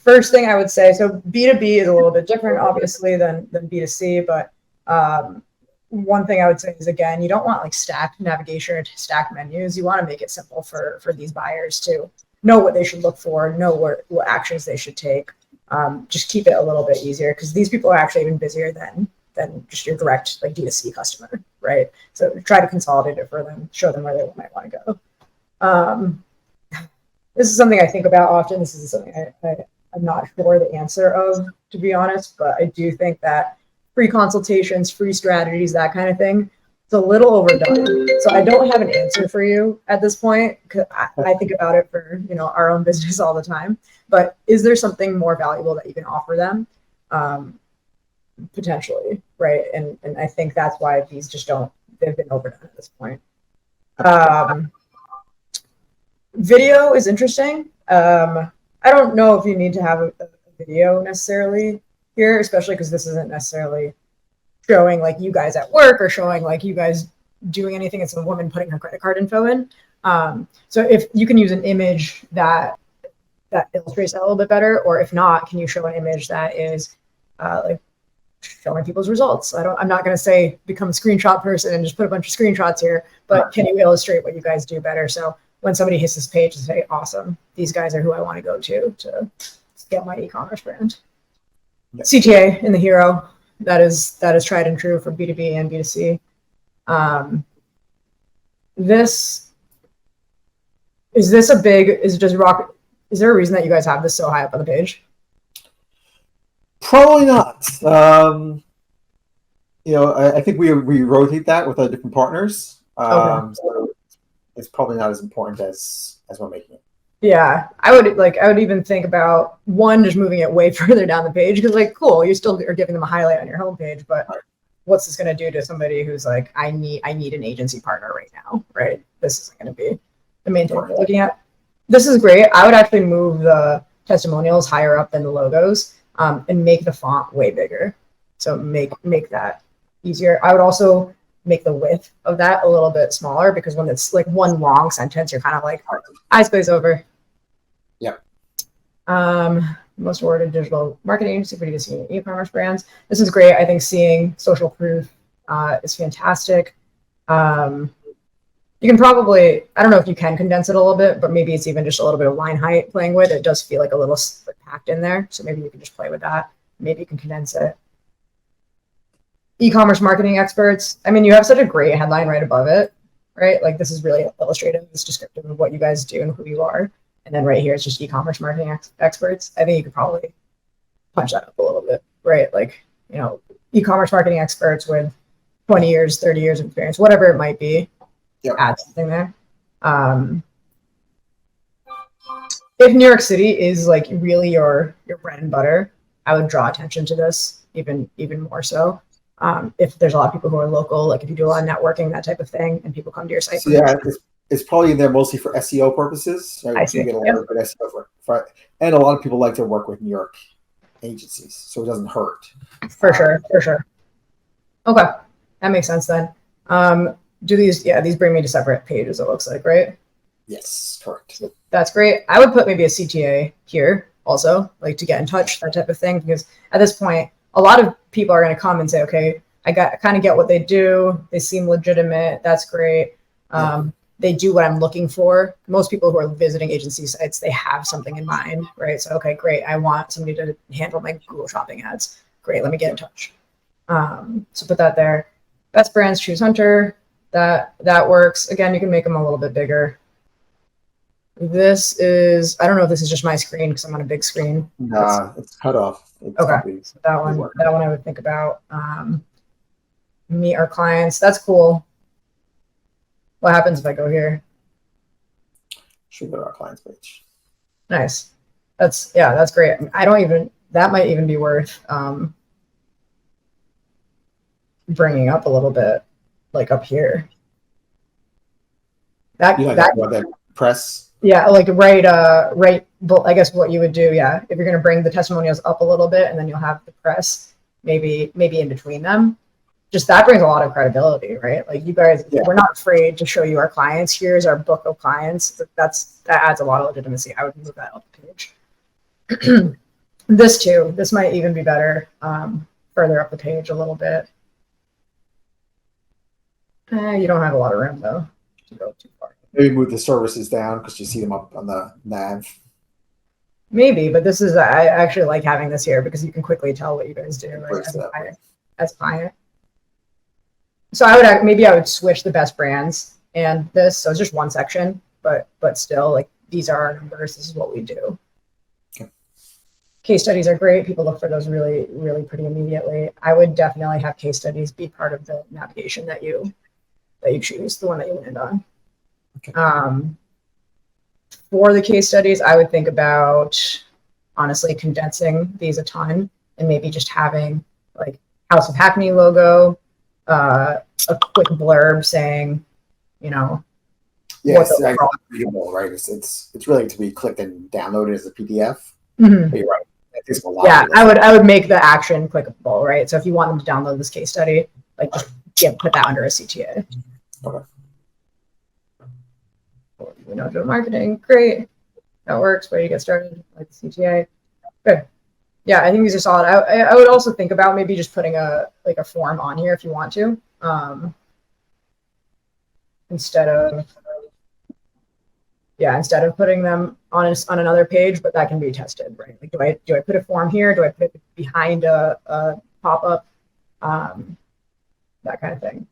first thing I would say, so B2B is a little bit different, obviously, than B2C, but one thing I would say is, again, you don't want like stacked navigation or stacked menus. You want to make it simple for these buyers to know what they should look for, know what actions they should take. Just keep it a little bit easier, because these people are actually even busier than just your direct like D2C customer, right? So try to consolidate it for them, show them where they might want to go. This is something I think about often. This is something I'm not sure the answer of, to be honest, but I do think that free consultations, free strategies, that kind of thing, it's a little overdone. So I don't have an answer for you at this point, because I think about it for our own business all the time. But is there something more valuable that you can offer them? Potentially, right? And I think that's why these just they've been overdone at this point. Video is interesting. I don't know if you need to have a video necessarily here, especially because this isn't necessarily showing like you guys at work or showing like you guys doing anything. It's a woman putting her credit card info in. So if you can use an image that illustrates that a little bit better, or if not, can you show an image that is like showing people's results? I'm not going to say become a screenshot person and just put a bunch of screenshots here, but can you illustrate what you guys do better? So when somebody hits this page, they say, awesome, these guys are who I want to go to scale my e-commerce brand. Yep. CTA in the hero, that is tried and true for B2B and B2C. Is there a reason that you guys have this so high up on the page? Probably not. I think we rotate that with our different partners. Okay. So it's probably not as important as we're making it. Yeah, I would even think about just moving it way further down the page, because like, cool, you still are giving them a highlight on your homepage, but what's this going to do to somebody who's like, I need an agency partner right now, right? This isn't going to be the main thing we're looking at. This is great. I would actually move the testimonials higher up than the logos, and make the font way bigger. So make that easier. I would also make the width of that a little bit smaller, because when it's like one long sentence, you're kind of like, eyes glaze over. Yep. Most awarded digital marketing agency for D2C and e-commerce brands. This is great. I think seeing social proof is fantastic. You can probably, I don't know if you can condense it a little bit, but maybe it's even just a little bit of line height playing with. It does feel like a little packed in there. So maybe you can just play with that. Maybe you can condense it. E-commerce marketing experts. I mean, you have such a great headline right above it, right? Like, this is really illustrative. It's descriptive of what you guys do and who you are. And then right here, it's just e-commerce marketing experts. I think you could probably punch that up a little bit, right? Like, e-commerce marketing experts with 20 years, 30 years of experience, whatever it might be. Yep. Add something there. If New York City is like really your bread and butter, I would draw attention to this even more so. If there's a lot of people who are local, like if you do a lot of networking, that type of thing, and people come to your site. So yeah, it's probably in there mostly for SEO purposes. Right? I see. You get a lot of good SEO for, and a lot of people like to work with New York agencies, so it doesn't hurt. For sure. Okay, that makes sense then. Do these bring me to separate pages, it looks like, right? Yes, correct. So that's great. I would put maybe a CTA here also, like to get in touch, that type of thing, because at this point, a lot of people are going to come and say, okay, I kind of get what they do. They seem legitimate. That's great. They do what I'm looking for. Most people who are visiting agency sites, they have something in mind, right? So, okay, great. I want somebody to handle my Google Shopping ads. Great. Let me get in touch. So put that there. Best brands, choose Hunter. That works. Again, you can make them a little bit bigger. This is, I don't know if this is just my screen because I'm on a big screen. Nah, it's cut off. Okay, so that one I would think about. Meet our clients. That's cool. What happens if I go here? Should go to our clients page. Nice. That's great. That might even be worth bringing up a little bit, like up here. That press. Yeah, like right. But I guess what you would do, if you're going to bring the testimonials up a little bit, and then you'll have the press maybe in between them. Just that brings a lot of credibility, right? Like you guys, we're not afraid to show you our clients. Here's our book of clients. That adds a lot of legitimacy. I would move that up the page. This too, this might even be better further up the page a little bit. You don't have a lot of room though to go too far. Maybe move the services down because you see them up on the nav. Maybe, but this is, I actually like having this here because you can quickly tell what you guys do, right, as client. So maybe I would switch the best brands and this. So it's just one section, but still, like, these are our numbers. This is what we do. Okay. Case studies are great. People look for those really, really pretty immediately. I would definitely have case studies be part of the navigation that you choose, the one that you land on. Okay. For the case studies, I would think about honestly condensing these a ton and maybe just having like House of Hackney logo, a quick blurb saying, you know, yes, it's readable, right? It's really to be clicked and downloaded as a PDF. Mm-hmm. But you're right. It takes a lot. Yeah, I would make the action clickable, right? So if you want them to download this case study, like just put that under a CTA. Okay. You know, digital marketing, great. That works. Where you get started, like CTA. Good. Yeah, I think these are solid. I would also think about maybe just putting a form on here if you want to, instead of putting them on another page, but that can be tested, right? Like, do I put a form here? Do I put it behind a pop-up? That kind of thing.